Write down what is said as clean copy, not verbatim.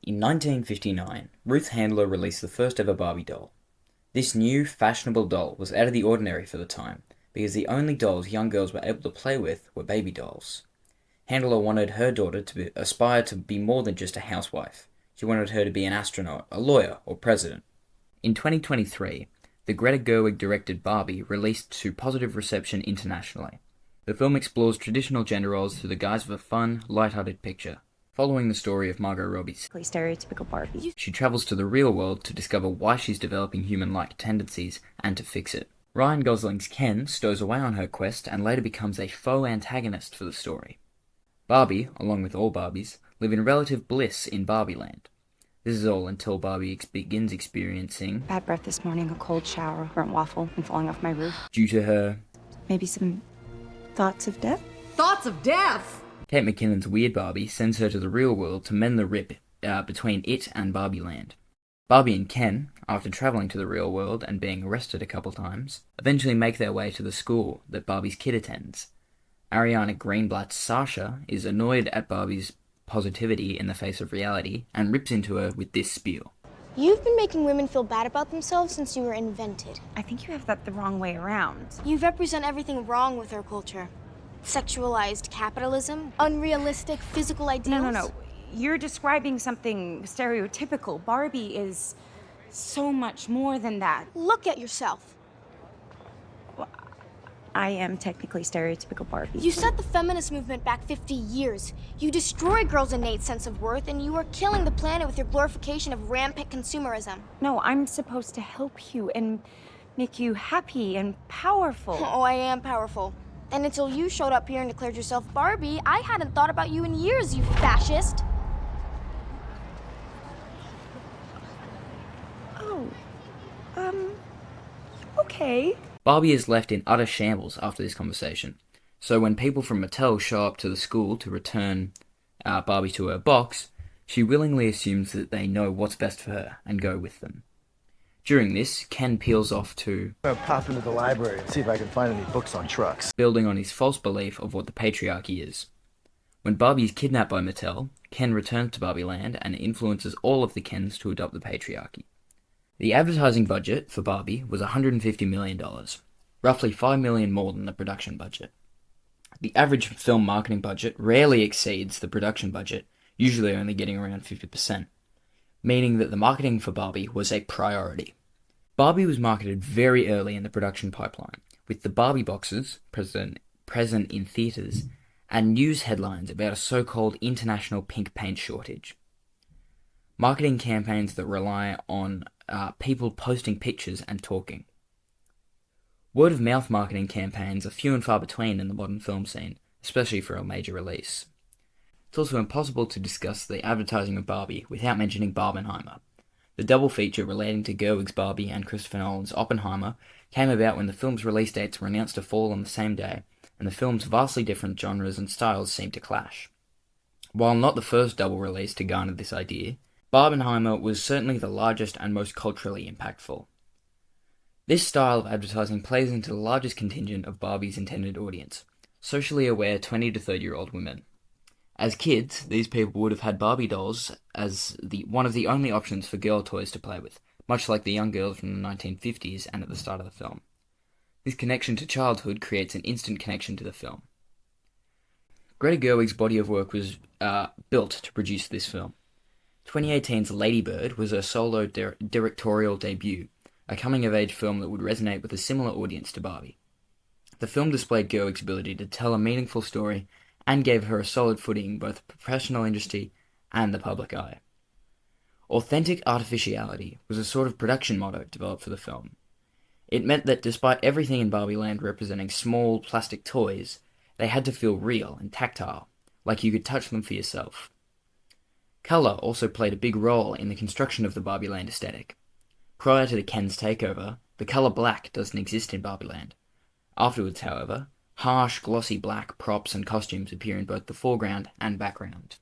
In 1959, Ruth Handler released the first ever Barbie doll. This new, fashionable doll was out of the ordinary for the time, because the only dolls young girls were able to play with were baby dolls. Handler wanted her daughter to aspire to be more than just a housewife. She wanted her to be an astronaut, a lawyer, or president. In 2023, the Greta Gerwig-directed Barbie released to positive reception internationally. The film explores traditional gender roles through the guise of a fun, light-hearted picture. Following the story of Margot Robbie's stereotypical Barbie. She travels to the real world to discover why she's developing human-like tendencies and to fix it. Ryan Gosling's Ken stows away on her quest and later becomes a faux antagonist for the story. Barbie, along with all Barbies, live in relative bliss in Barbie Land. This is all until Barbie begins experiencing Bad breath this morning, a cold shower, burnt waffle, and falling off my roof. Due to her Maybe some thoughts of death? Thoughts of death? Kate McKinnon's Weird Barbie sends her to the real world to mend the rip between it and Barbie Land. Barbie and Ken, after travelling to the real world and being arrested a couple times, eventually make their way to the school that Barbie's kid attends. Ariana Greenblatt's Sasha is annoyed at Barbie's positivity in the face of reality and rips into her with this spiel. You've been making women feel bad about themselves since you were invented. I think you have that the wrong way around. You represent everything wrong with our culture. Sexualized capitalism, unrealistic physical ideals. No. You're describing something stereotypical. Barbie is so much more than that. Look at yourself. Well, I am technically stereotypical Barbie. You set the feminist movement back 50 years. You destroy girls' innate sense of worth, and you are killing the planet with your glorification of rampant consumerism. No, I'm supposed to help you and make you happy and powerful. Oh, I am powerful. And until you showed up here and declared yourself Barbie, I hadn't thought about you in years, you fascist. Oh, okay. Barbie is left in utter shambles after this conversation, so when people from Mattel show up to the school to return Barbie to her box, she willingly assumes that they know what's best for her and go with them. During this, Ken peels off to pop into the library and see if I can find any books on trucks. building on his false belief of what the patriarchy is. When Barbie is kidnapped by Mattel, Ken returns to Barbie Land and influences all of the Kens to adopt the patriarchy. The advertising budget for Barbie was $150 million, roughly $5 million more than the production budget. The average film marketing budget rarely exceeds the production budget, usually only getting around 50%, meaning that the marketing for Barbie was a priority. Barbie was marketed very early in the production pipeline, with the Barbie boxes present in theaters and news headlines about a so-called international pink paint shortage. Marketing campaigns that rely on people posting pictures and talking. Word-of-mouth marketing campaigns are few and far between in the modern film scene, especially for a major release. It's also impossible to discuss the advertising of Barbie without mentioning Barbenheimer. The double feature relating to Gerwig's Barbie and Christopher Nolan's Oppenheimer came about when the film's release dates were announced to fall on the same day, and the film's vastly different genres and styles seemed to clash. While not the first double release to garner this idea, Barbenheimer was certainly the largest and most culturally impactful. This style of advertising plays into the largest contingent of Barbie's intended audience, socially aware 20 to 30-year-old women. As kids, these people would have had Barbie dolls as one of the only options for girl toys to play with, much like the young girls from the 1950s and at the start of the film. This connection to childhood creates an instant connection to the film. Greta Gerwig's body of work was built to produce this film. 2018's Lady Bird was her solo directorial debut, a coming-of-age film that would resonate with a similar audience to Barbie. The film displayed Gerwig's ability to tell a meaningful story and gave her a solid footing in both the professional industry and the public eye. Authentic artificiality was a sort of production motto developed for the film. It meant that despite everything in Barbie Land representing small plastic toys, they had to feel real and tactile, like you could touch them for yourself. Colour also played a big role in the construction of the Barbie Land aesthetic. Prior to the Ken's takeover, the colour black doesn't exist in Barbie Land. Afterwards, however, harsh, glossy black props and costumes appear in both the foreground and background.